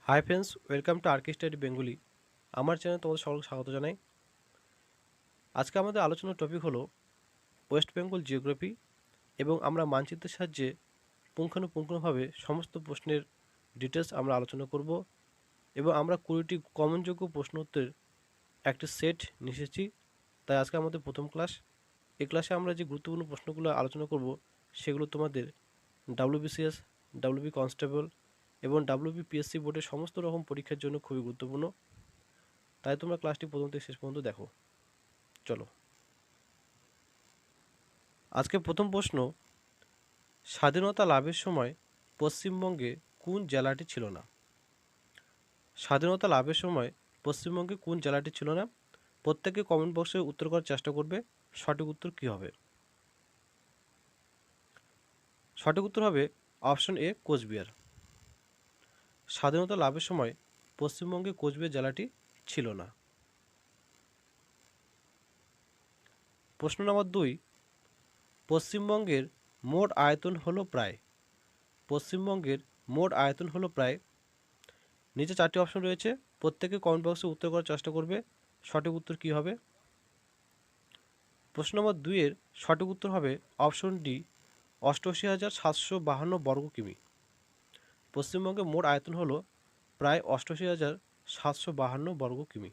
High friends, welcome to Archi study Bengali. আমার চ্যানেলে তোমাদের সকলকে স্বাগত জানাই। আজকে আমাদের আলোচনার টপিক হলো ওয়েস্ট বেঙ্গল জিওগ্রাফি, এবং আমরা মানচিত্রের সাহায্যে পুঙ্খানুপুঙ্খভাবে সমস্ত প্রশ্নের ডিটেলস আমরা আলোচনা করব, এবং আমরা 20টি কমনযোগ্য প্রশ্ন উত্তরের একটি সেট নিয়ে এসেছি। তাই আজকে আমাদের প্রথম ক্লাস। এই ক্লাসে আমরা যে গুরুত্বপূর্ণ প্রশ্নগুলো আলোচনা করব সেগুলো তোমাদের ডাব্লিউবিসিএস, ডাব্লিউবি কনস্টেবল এবং ডাব্লিউবিপিএসসি বোর্ডের সমস্ত রকম পরীক্ষার জন্য খুবই গুরুত্বপূর্ণ। তাই তোমরা ক্লাসটি প্রথম থেকে শেষ পর্যন্ত দেখো। চলো, আজকে প্রথম প্রশ্ন, স্বাধীনতা লাভের সময় পশ্চিমবঙ্গে কোন জেলাটি ছিল না? স্বাধীনতা লাভের সময় পশ্চিমবঙ্গে কোন জেলাটি ছিল না? প্রত্যেকে কমেন্ট বক্সে উত্তর করার চেষ্টা করবে। সঠিক উত্তর কী হবে? সঠিক উত্তর হবে অপশন এ, কোচবিহার। স্বাধীনতা লাভের সময় পশ্চিমবঙ্গে কোচবিহার জেলাটি ছিল না। প্রশ্ন নম্বর 2, পশ্চিমবঙ্গের মোট আয়তন হলো প্রায়। পশ্চিমবঙ্গের মোট আয়তন হলো প্রায়। নিচে 4টি অপশন রয়েছে, প্রত্যেকে কমেন্ট বক্সে উত্তর করার চেষ্টা করবে। সঠিক উত্তর কী হবে? প্রশ্ন নম্বর 2 এর সঠিক উত্তর হবে অপশন ডি, 88,752 বর্গ কিমি। পশ্চিমবঙ্গের মোট আয়তন হলো প্রায় 88,752 বর্গ কিমি।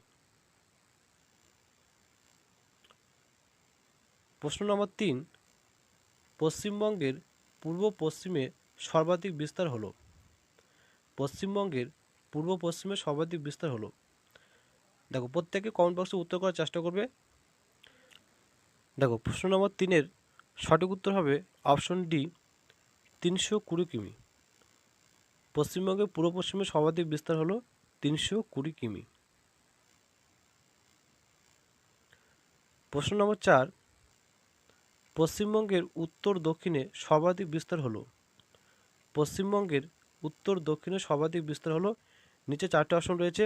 প্রশ্ন নম্বর 3, পশ্চিমবঙ্গের পূর্ব পশ্চিমে সর্বাধিক বিস্তার হলো। পশ্চিমবঙ্গের পূর্ব পশ্চিমে সর্বাধিক বিস্তার হলো। দেখো, প্রত্যেকে কমেন্ট বক্সে উত্তর করার চেষ্টা করবে। দেখো, প্রশ্ন নম্বর 3 এর সঠিক উত্তর হবে অপশন ডি, 320 কিমি। পশ্চিমবঙ্গের পূর্ব পশ্চিমে সর্বাধিক বিস্তার হলো 320 কিমি। প্রশ্ন নম্বর 4, পশ্চিমবঙ্গের উত্তর দক্ষিণে সর্বাধিক বিস্তার হলো। পশ্চিমবঙ্গের উত্তর দক্ষিণে সর্বাধিক বিস্তার হলো। নিচে 4টে অপশন রয়েছে,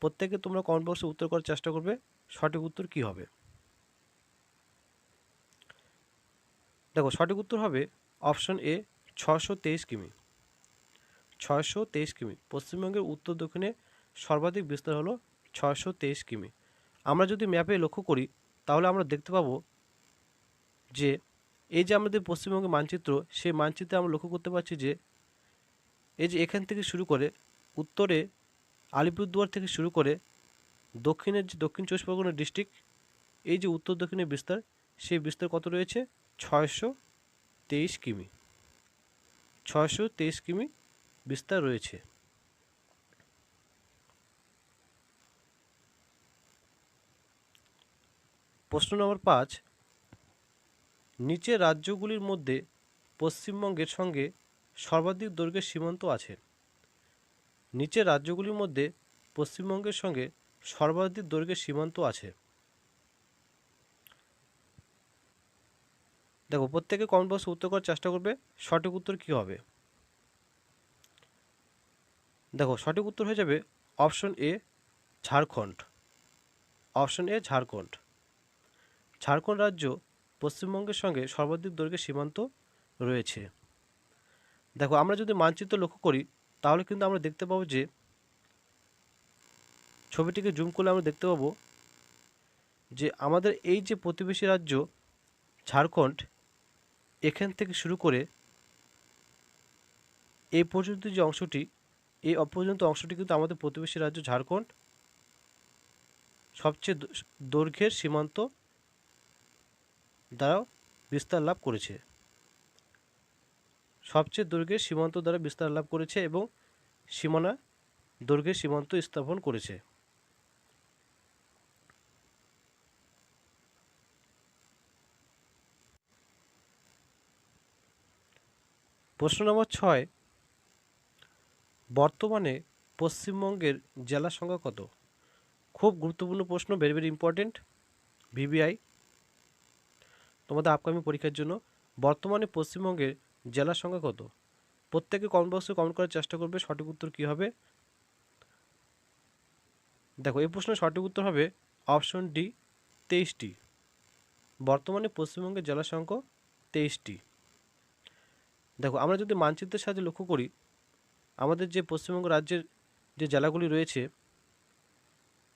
প্রত্যেকে তোমরা কমেন্ট বক্সে উত্তর করার চেষ্টা করবে। সঠিক উত্তর কী হবে? দেখো, সঠিক উত্তর হবে অপশন এ, 623 কিমি। 623 কিমি। পশ্চিমবঙ্গের উত্তর দক্ষিণে সর্বাধিক বিস্তার হলো 623 কিমি। আমরা যদি ম্যাপে লক্ষ্য করি তাহলে আমরা দেখতে পাবো যে এই যে আমাদের পশ্চিমবঙ্গের মানচিত্র, সেই মানচিত্রে আমরা লক্ষ্য করতে পারছি যে এই যে এখান থেকে শুরু করে উত্তরে আলিপুরদুয়ার থেকে শুরু করে দক্ষিণের যে দক্ষিণ 24 পরগনা ডিস্ট্রিক্ট, এই যে উত্তর দক্ষিণের বিস্তার, সেই বিস্তার কত রয়েছে? 623 কিমি। 623 কিমি বিস্তার রয়েছে। প্রশ্ন নম্বর 5, নিচের রাজ্যগুলির মধ্যে পশ্চিমবঙ্গের সঙ্গে সর্বাধিক দৈর্ঘ্যের সীমান্ত আছে। নিচের রাজ্যগুলির মধ্যে পশ্চিমবঙ্গের সঙ্গে সর্বাধিক দৈর্ঘ্যের সীমান্ত আছে। দেখো, প্রত্যেকে কমেন্ট বক্সে উত্তর করার চেষ্টা করবে। সঠিক উত্তর কী হবে? দেখো, সঠিক উত্তর হয়ে যাবে option A, Jharkhand. Option A, Jharkhand. Jharkhand রাজ্য পশ্চিমবঙ্গের সঙ্গে সর্বাধিক দৈর্ঘ্যের সীমান্ত রয়েছে। দেখো, আমরা যদি মানচিত্র লক্ষ্য করি তাহলে কিন্তু আমরা দেখতে পাবো যে ছবিটিকে জুম করলে আমরা দেখতে পাবো যে আমাদের এই যে প্রতিবেশী রাজ্য ঝাড়খণ্ড, এখান থেকে শুরু করে এই পর্যন্ত যে অংশটি, এই অপর্যন্ত অংশটি কিন্তু আমাদের প্রতিবেশী রাজ্য ঝাড়খণ্ড সবচেয়ে দৈর্ঘ্যের সীমান্ত দ্বারা বিস্তার লাভ করেছে। সবচেয়ে দৈর্ঘ্যের সীমান্ত দ্বারা বিস্তার লাভ করেছে এবং সীমানা দৈর্ঘ্যের সীমান্ত স্থাপন করেছে। প্রশ্ন নম্বর 6, বর্তমানে পশ্চিমবঙ্গের জেলা সংখ্যা কত? খুব গুরুত্বপূর্ণ প্রশ্ন, ভেরি ভেরি ইম্পর্টেন্ট, ভিভিআই তোমাদের আপকামিং পরীক্ষার জন্য। বর্তমানে পশ্চিমবঙ্গের জেলার সংখ্যা কত? প্রত্যেকে কমেন্ট বক্সে কমেন্ট করার চেষ্টা করবে। সঠিক উত্তর কী হবে? দেখো, এই প্রশ্নের সঠিক উত্তর হবে অপশন ডি, 23টি। বর্তমানে পশ্চিমবঙ্গের জেলার সংখ্যা 23টি। দেখো, আমরা যদি মানচিত্রের সাহায্যে লক্ষ্য করি, আমাদের যে পশ্চিমবঙ্গ রাজ্যের যে জেলাগুলি রয়েছে,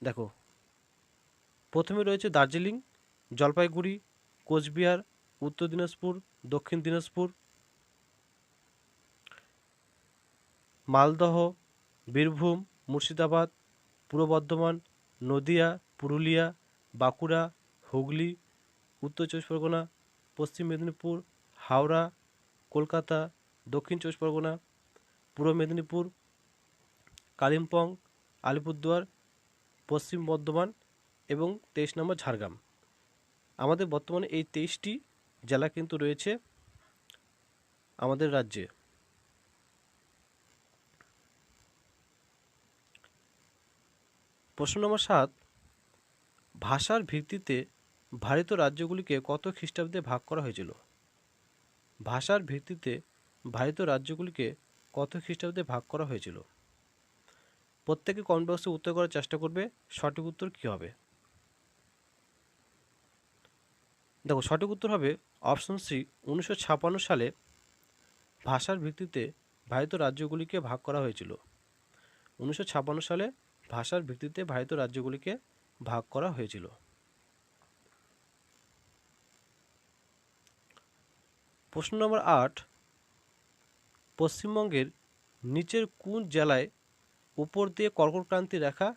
দেখো প্রথমে রয়েছে দার্জিলিং, জলপাইগুড়ি, কোচবিহার, উত্তর দিনাজপুর, দক্ষিণ দিনাজপুর, মালদহ, বীরভূম, মুর্শিদাবাদ, পূর্ব বর্ধমান, নদিয়া, পুরুলিয়া, বাঁকুড়া, হুগলি, উত্তর চব্বিশ পরগনা, পশ্চিম মেদিনীপুর, হাওড়া, কলকাতা, দক্ষিণ চব্বিশ পরগনা, পূর্ব মেদিনীপুর, কালিম্পং, আলিপুরদুয়ার, পশ্চিম বর্ধমান এবং 23 নম্বর ঝাড়গ্রাম। আমাদের বর্তমানে এই 23টি জেলা কিন্তু রয়েছে আমাদের রাজ্যে। প্রশ্ন নম্বর 7, ভাষার ভিত্তিতে ভারতীয় রাজ্যগুলিকে কত খ্রিস্টাব্দে ভাগ করা হয়েছিল? ভাষার ভিত্তিতে ভারতীয় রাজ্যগুলিকে কত খ্রিস্টাব্দে ভাগ করা হয়েছিল? প্রত্যেকে কমেন্ট বক্সে উত্তর করার চেষ্টা করবে সঠিক উত্তর কী হবে। দেখো সঠিক উত্তর হবে অপশন সি, 1956 সালে ভাষার ভিত্তিতে ভারতীয় রাজ্যগুলিকে ভাগ করা হয়েছিল। 1956 সালে ভাষার ভিত্তিতে ভারতীয় রাজ্যগুলিকে ভাগ করা হয়েছিল। প্রশ্ন নম্বর 8, পশ্চিমবঙ্গের নিচের কোন জেলায় উপর দিয়ে কর্কটক্রান্তি রেখা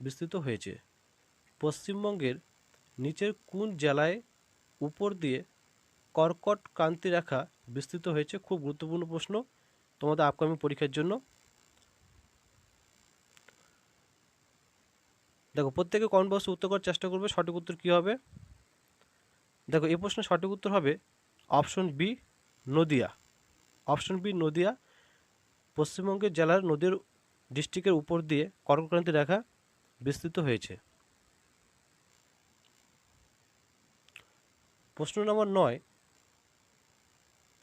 বিস্তৃত হয়েছে? পশ্চিমবঙ্গের নিচের কোন জেলায় উপর দিয়ে কর্কটক্রান্তি রেখা বিস্তৃত হয়েছে? খুব গুরুত্বপূর্ণ প্রশ্ন তোমাদের আপকামিং পরীক্ষার জন্য। দেখো প্রত্যেকে কমেন্ট বক্সে উত্তর করার চেষ্টা করবে সঠিক উত্তর কী হবে। দেখো এই প্রশ্নের সঠিক উত্তর হবে option B, Nadia. Option B, Nadia. পশ্চিমবঙ্গের জেলার নদীর ডিস্ট্রিক্টের উপর দিয়ে কর্কটক্রান্তি রেখা বিস্তৃত হয়েছে। প্রশ্ন নম্বর 9,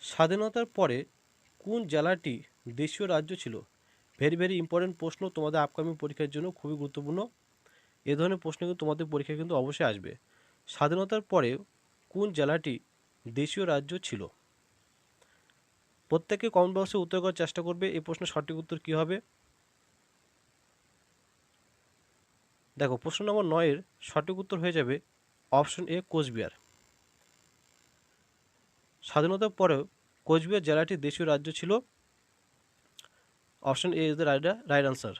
স্বাধীনতার পরে কোন জেলাটি দেশীয় রাজ্য ছিল? ভেরি ইম্পর্টেন্ট প্রশ্ন তোমাদের আপকামিং পরীক্ষার জন্য, খুবই গুরুত্বপূর্ণ। এ ধরনের প্রশ্ন কিন্তু তোমাদের পরীক্ষায় কিন্তু অবশ্যই আসবে। স্বাধীনতার পরে কোন জেলাটি দেশীয় রাজ্য ছিল? প্রত্যেকে কমেন্ট বক্সে উত্তর করার চেষ্টা করবে এই প্রশ্নের সঠিক উত্তর কী হবে। দেখো প্রশ্ন নম্বর 9-এর সঠিক উত্তর হয়ে যাবে অপশন এ, কোচবিহার। স্বাধীনতার পরেও কোচবিহার জেলাটি দেশীয় রাজ্য ছিল। Option A is the right answer.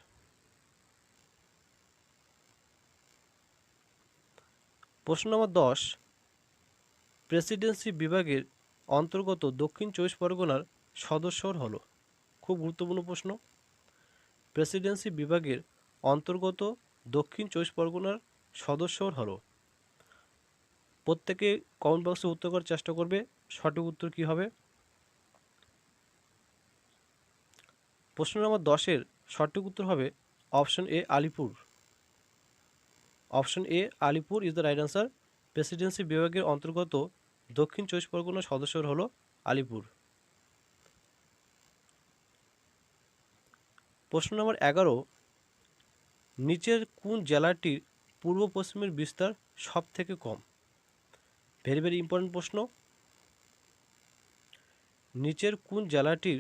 প্রশ্ন নম্বর 10, প্রেসিডেন্সি বিভাগের অন্তর্গত দক্ষিণ 24 পরগনার সদস্যর হলো। খুব গুরুত্বপূর্ণ প্রশ্ন। প্রেসিডেন্সি বিভাগের অন্তর্গত দক্ষিণ 24 পরগনার সদস্যর হলো। প্রত্যেকে কমেন্ট বক্সে উত্তর করার চেষ্টা করবে সঠিক উত্তর কী হবে। প্রশ্ন নম্বর 10-এর সঠিক উত্তর হবে option A, Alipur. Option A, Alipur is the right answer. Presidency বিভাগের অন্তর্গত দক্ষিণ 24 পরগনার সদস্যর হলো আলিপুর। প্রশ্ন নম্বর 11, নিচের কোন জেলাটির পূর্ব পশ্চিমের বিস্তার সব থেকে কম? ভেরি ইম্পর্টেন্ট প্রশ্ন। নিচের কোন জেলাটির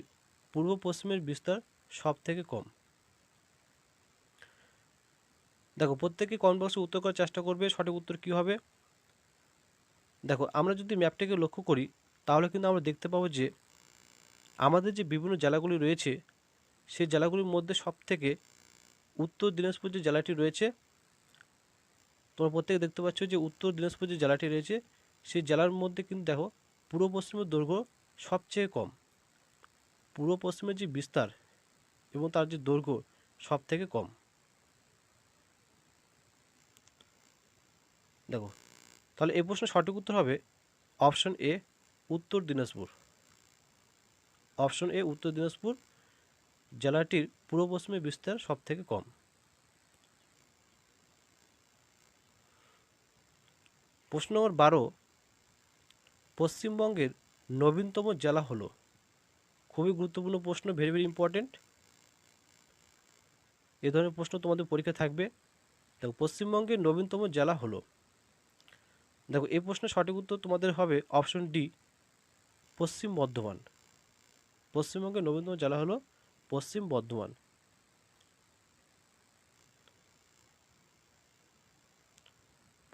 পূর্ব পশ্চিমের বিস্তার সব থেকে কম? দেখো প্রত্যেকে কমেন্ট বক্সে উত্তর করার চেষ্টা করবে সঠিক উত্তর কী হবে। দেখো আমরা যদি ম্যাপটাকে লক্ষ্য করি তাহলে কিন্তু আমরা দেখতে পাবো যে আমাদের যে বিভিন্ন জেলাগুলি রয়েছে সেই জেলাগুলির মধ্যে সবথেকে উত্তর দিনাজপুর যে জেলাটি রয়েছে, তোমরা প্রত্যেকে দেখতে পাচ্ছ যে উত্তর দিনাজপুর যে জেলাটি রয়েছে সেই জেলার মধ্যে কিন্তু দেখো পূর্ব পশ্চিমের দৈর্ঘ্য সবচেয়ে কম। পূর্ব পশ্চিমের যে বিস্তার এবং তার যে দৈর্ঘ্য সব থেকে কম। দেখো তাহলে এই প্রশ্নের সঠিক উত্তর হবে অপশন এ, উত্তর দিনাজপুর। অপশন এ, উত্তর দিনাজপুর জেলাটির পূর্ব পশ্চিমের বিস্তার সব থেকে কম। প্রশ্ন নম্বর 12, পশ্চিমবঙ্গের নবীনতম জেলা হলো। খুবই গুরুত্বপূর্ণ প্রশ্ন, ভেরি ইম্পর্টেন্ট। এ ধরনের প্রশ্ন তোমাদের পরীক্ষা থাকবে। দেখো পশ্চিমবঙ্গের নবীনতম জেলা হলো। দেখো এই প্রশ্নের সঠিক উত্তর তোমাদের হবে অপশন ডি, পশ্চিম বর্ধমান। পশ্চিমবঙ্গের নবীনতম জেলা হলো পশ্চিম বর্ধমান।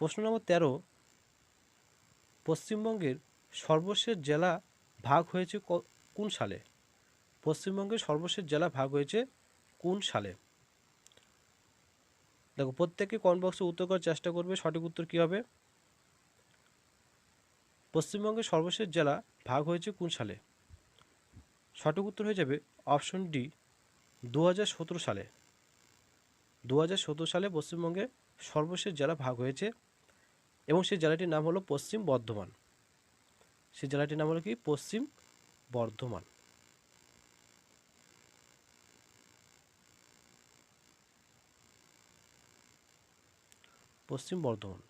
প্রশ্ন নম্বর 13, পশ্চিমবঙ্গের সর্বশেষ জেলা ভাগ হয়েছে কোন সালে? পশ্চিমবঙ্গের সর্বশেষ জেলা ভাগ হয়েছে কোন সালে? দেখো প্রত্যেকে কমেন্ট বক্সে উত্তর করার চেষ্টা করবে, সঠিক উত্তর কী হবে? পশ্চিমবঙ্গের সর্বশেষ জেলা ভাগ হয়েছে কোন সালে? সঠিক উত্তর হয়ে যাবে অপশন ডি, 2017 সালে। 2017 সালে পশ্চিমবঙ্গে সর্বশেষ জেলা ভাগ হয়েছে এবং সেই জেলাটির নাম হলো পশ্চিম বর্ধমান। সেই জেলাটির নাম হলো কি? পশ্চিম বর্ধমান। পশ্চিম বর্ধমান।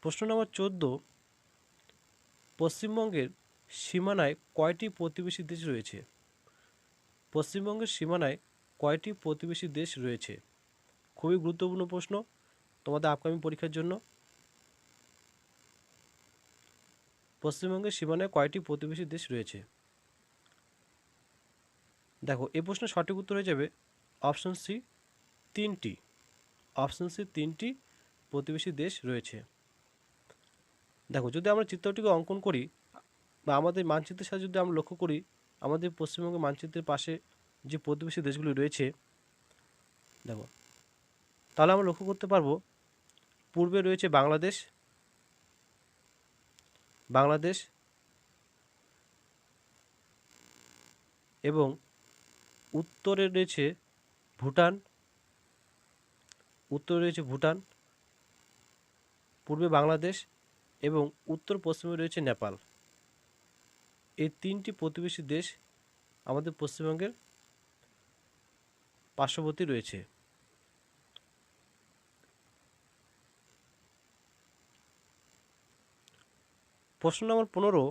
প্রশ্ন নম্বর 14, পশ্চিমবঙ্গের সীমানায় কয়টি প্রতিবেশী দেশ রয়েছে? পশ্চিমবঙ্গের সীমানায় কয়টি প্রতিবেশী দেশ রয়েছে? খুবই গুরুত্বপূর্ণ প্রশ্ন তোমাদের আপকামিং পরীক্ষার জন্য। পশ্চিমবঙ্গের সীমানায় কয়টি প্রতিবেশী দেশ রয়েছে? দেখো এই প্রশ্নের সঠিক উত্তর হয়ে যাবে অপশন সি, 3টি। অপশন সি, 3টি প্রতিবেশী দেশ রয়েছে। দেখো যদি আমরা চিত্রটিকে অঙ্কন করি বা আমাদের মানচিত্রের সাথে যদি আমরা লক্ষ্য করি, আমাদের পশ্চিমবঙ্গের মানচিত্রের পাশে যে প্রতিবেশী দেশগুলি রয়েছে, দেখো তাহলে আমরা লক্ষ্য করতে পারবো পূর্বে রয়েছে বাংলাদেশ, এবং উত্তরে রয়েছে ভুটান, পূর্বে বাংলাদেশ এবং উত্তর পশ্চিমে রয়েছে নেপাল। এই 3টি প্রতিবেশী দেশ আমাদের পশ্চিমবঙ্গের পার্শ্ববর্তী রয়েছে। প্রশ্ন নম্বর 15,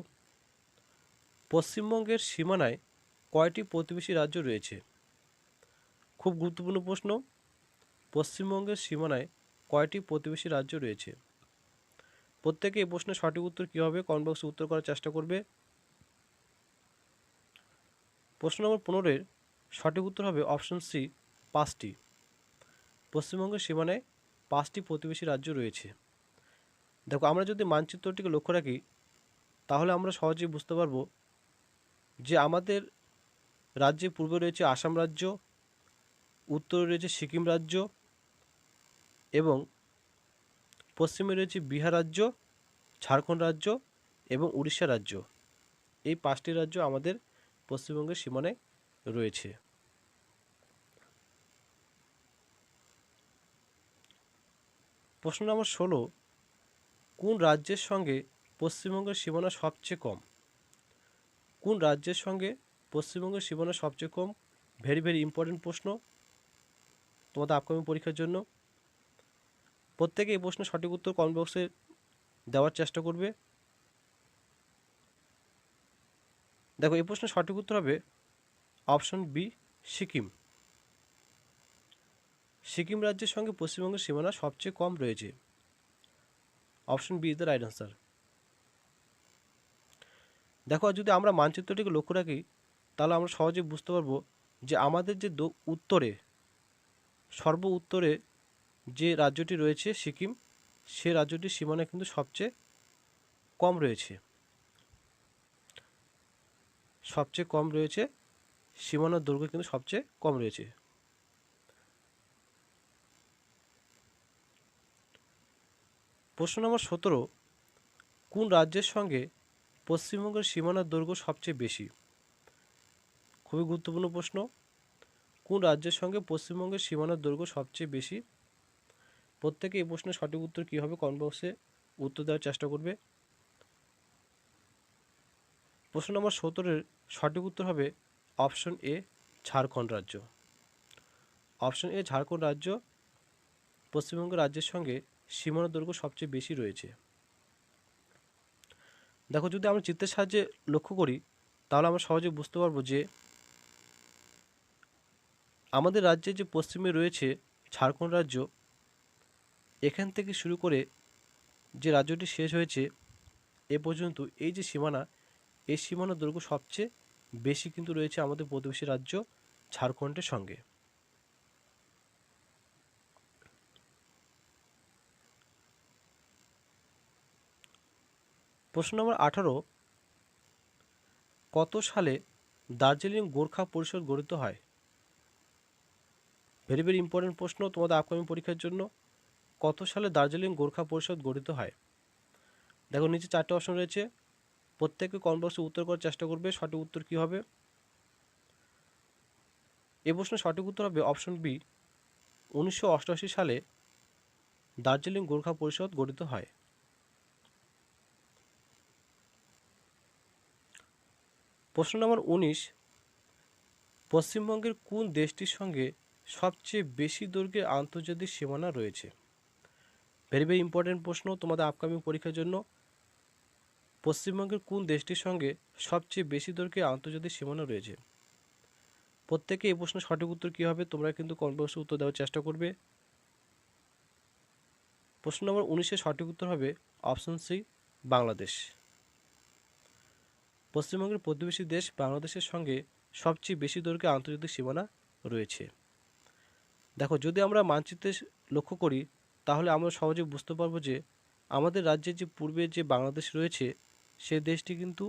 পশ্চিমবঙ্গের সীমানায় কয়টি প্রতিবেশী রাজ্য রয়েছে? খুব গুরুত্বপূর্ণ প্রশ্ন। পশ্চিমবঙ্গের সীমানায় কয়টি প্রতিবেশী রাজ্য রয়েছে? প্রত্যেকে এই প্রশ্নের সঠিক উত্তর কী হবে কমেন্ট বক্সে উত্তর করার চেষ্টা করবে। প্রশ্ন নম্বর 15-এর সঠিক উত্তর হবে অপশন সি, 5টি। পশ্চিমবঙ্গের সীমানায় 5টি প্রতিবেশী রাজ্য রয়েছে। দেখো আমরা যদি মানচিত্রটিকে লক্ষ্য রাখি তাহলে আমরা সহজেই বুঝতে পারবো যে আমাদের রাজ্যে পূর্বে রয়েছে আসাম রাজ্য, উত্তরে রয়েছে সিকিম রাজ্য এবং পশ্চিমে রয়েছে বিহার রাজ্য, ঝাড়খণ্ড রাজ্য এবং উড়িষ্যা রাজ্য। এই 5টি রাজ্য আমাদের পশ্চিমবঙ্গের সীমানায় রয়েছে। প্রশ্ন নম্বর 16, কোন রাজ্যের সঙ্গে পশ্চিমবঙ্গের সীমানা সবচেয়ে কম? কোন রাজ্যের সঙ্গে পশ্চিমবঙ্গের সীমানা সবচেয়ে কম? ভেরি ভেরি ইম্পর্টেন্ট প্রশ্ন তোমাদের আপকামিং পরীক্ষার জন্য। প্রত্যেকে এই প্রশ্নের সঠিক উত্তর কমেন্ট বক্সে দেওয়ার চেষ্টা করবে। দেখো এই প্রশ্নের সঠিক উত্তর হবে অপশন বি, সিকিম। সিকিম রাজ্যের সঙ্গে পশ্চিমবঙ্গের সীমানা সবচেয়ে কম রয়েছে। Option B is the right answer. দেখো যদি আমরা মানচিত্রটিকে লক্ষ্য রাখি তাহলে আমরা সহজেই বুঝতে পারবো যে আমাদের যে উত্তরে, সর্ব উত্তরে যে রাজ্যটি রয়েছে সিকিম, সে রাজ্যটির সীমানা কিন্তু সবচেয়ে কম রয়েছে। সীমানার দৈর্ঘ্য কিন্তু সবচেয়ে কম রয়েছে। প্রশ্ন নম্বর 17, কোন রাজ্যের সঙ্গে পশ্চিমবঙ্গের সীমানার দৈর্ঘ্য সবচেয়ে বেশি? খুবই গুরুত্বপূর্ণ প্রশ্ন। কোন রাজ্যের সঙ্গে পশ্চিমবঙ্গের সীমানার দৈর্ঘ্য সবচেয়ে বেশি? প্রত্যেকে এই প্রশ্নের সঠিক উত্তর কী হবে কমেন্ট বক্সে উত্তর দেওয়ার চেষ্টা করবে। প্রশ্ন নম্বর 17-এর সঠিক উত্তর হবে অপশন এ, ঝাড়খণ্ড রাজ্য। অপশন এ, ঝাড়খণ্ড রাজ্য পশ্চিমবঙ্গ রাজ্যের সঙ্গে সীমানার দৈর্ঘ্য সবচেয়ে বেশি রয়েছে। দেখো যদি আমরা চিত্রের সাহায্যে লক্ষ্য করি তাহলে আমরা সহজে বুঝতে পারবো যে আমাদের রাজ্যে যে পশ্চিমে রয়েছে ঝাড়খণ্ড রাজ্য, এখান থেকে শুরু করে যে রাজ্যটি শেষ হয়েছে এ পর্যন্ত এই যে সীমানা, এই সীমানার দৈর্ঘ্য সবচেয়ে বেশি কিন্তু রয়েছে আমাদের প্রতিবেশী রাজ্য ঝাড়খণ্ডের সঙ্গে। প্রশ্ন নম্বর 18, কত সালে দার্জিলিং গোর্খা পরিষদ গঠিত হয়? ভেরি ভেরি ইম্পর্টেন্ট প্রশ্ন তোমাদের আপকামিং পরীক্ষার জন্য। কত সালে দার্জিলিং গোর্খা পরিষদ গঠিত হয়? দেখো নিচে 4টে অপশন রয়েছে, প্রত্যেকে কমেন্ট বক্সে উত্তর করার চেষ্টা করবে। সঠিক উত্তর কী হবে? এ প্রশ্নের সঠিক উত্তর হবে অপশন বি, 1988 সালে দার্জিলিং গোর্খা পরিষদ গঠিত হয়। প্রশ্ন নম্বর 19, পশ্চিমবঙ্গের কোন দেশটির সঙ্গে সবচেয়ে বেশি দৈর্ঘ্যের আন্তর্জাতিক সীমানা রয়েছে? ভেরি ভেরি ইম্পর্টেন্ট প্রশ্ন তোমাদের আপকামিং পরীক্ষার জন্য। পশ্চিমবঙ্গের কোন দেশটির সঙ্গে সবচেয়ে বেশি দৈর্ঘ্যের আন্তর্জাতিক সীমানা রয়েছে? প্রত্যেকে এই প্রশ্নের সঠিক উত্তর কী হবে তোমরা কিন্তু কমেন্ট বক্সে উত্তর দেওয়ার চেষ্টা করবে। প্রশ্ন নম্বর 19-এর সঠিক উত্তর হবে অপশন সি, বাংলাদেশ। পশ্চিমবঙ্গের প্রতিবেশী দেশ বাংলাদেশের সঙ্গে সবচেয়ে বেশি দৈর্ঘ্যে আন্তর্জাতিক সীমানা রয়েছে। দেখো যদি আমরা মানচিত্রে লক্ষ্য করি তাহলে আমরা সহজে বুঝতে পারবো যে আমাদের রাজ্যের যে পূর্বে যে বাংলাদেশ রয়েছে সে দেশটি কিন্তু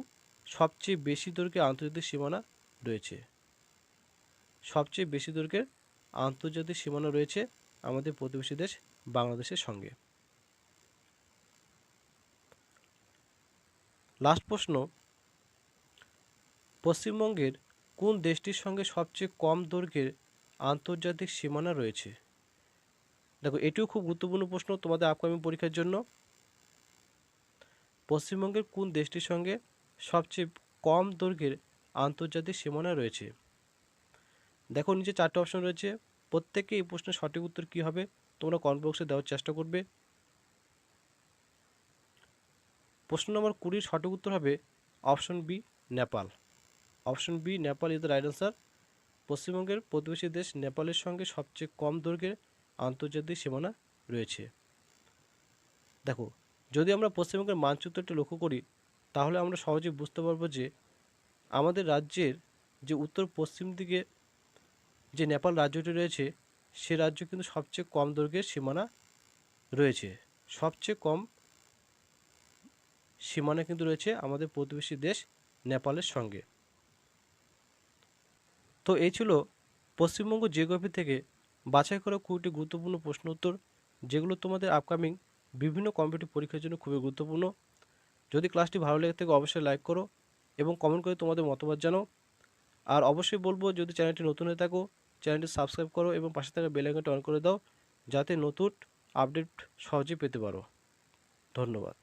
সবচেয়ে বেশি দৈর্ঘ্যে আন্তর্জাতিক সীমানা রয়েছে। সবচেয়ে বেশি দৈর্ঘ্যের আন্তর্জাতিক সীমানা রয়েছে আমাদের প্রতিবেশী দেশ বাংলাদেশের সঙ্গে। লাস্ট প্রশ্ন, পশ্চিমবঙ্গের কোন দেশটির সঙ্গে সবচেয়ে কম দৈর্ঘ্যের আন্তর্জাতিক সীমানা রয়েছে? দেখো এটিও খুব গুরুত্বপূর্ণ প্রশ্ন তোমাদের আপকামিং পরীক্ষার জন্য। পশ্চিমবঙ্গের কোন দেশটির সঙ্গে সবচেয়ে কম দৈর্ঘ্যের আন্তর্জাতিক সীমানা রয়েছে? দেখো নিচে 4টে অপশন রয়েছে, প্রত্যেকে এই প্রশ্নের সঠিক উত্তর কী হবে তোমরা কমেন্ট বক্সে দেওয়ার চেষ্টা করবে। প্রশ্ন নম্বর 20-এর সঠিক উত্তর হবে option B, Nepal. Option B, Nepal is the right answer. পশ্চিমবঙ্গের প্রতিবেশী দেশ নেপালের সঙ্গে সবচেয়ে কম দৈর্ঘ্যের আন্তর্জাতিক সীমানা রয়েছে। দেখো যদি আমরা পশ্চিমবঙ্গের মানচিত্রটি লক্ষ্য করি তাহলে আমরা সহজে বুঝতে পারবো যে আমাদের রাজ্যের যে উত্তর পশ্চিম দিকে যে নেপাল রাজ্যটি রয়েছে সে রাজ্য কিন্তু সবচেয়ে কম দৈর্ঘ্যের সীমানা রয়েছে। সবচেয়ে কম সীমানা কিন্তু রয়েছে আমাদের প্রতিবেশী দেশ নেপালের সঙ্গে। তো এই ছিল পশ্চিমবঙ্গ জিওগ্রাফি থেকে বাছাই করা 20টি গুরুত্বপূর্ণ প্রশ্ন উত্তর, যেগুলো তোমাদের আপকামিং বিভিন্ন কম্পিটিটিভ পরীক্ষার জন্য খুবই গুরুত্বপূর্ণ। যদি ক্লাসটি ভালো লেগে থাকে অবশ্যই লাইক করো এবং কমেন্ট করে তোমাদের মতামত জানাও। আর অবশ্যই বলবো যদি চ্যানেলটি নতুন হয়ে থাকো চ্যানেলটি সাবস্ক্রাইব করো এবং পাশে থাকা বেল আইকনটি অন করে দাও যাতে নতুন আপডেট সহজেই পেতে পারো। ধন্যবাদ।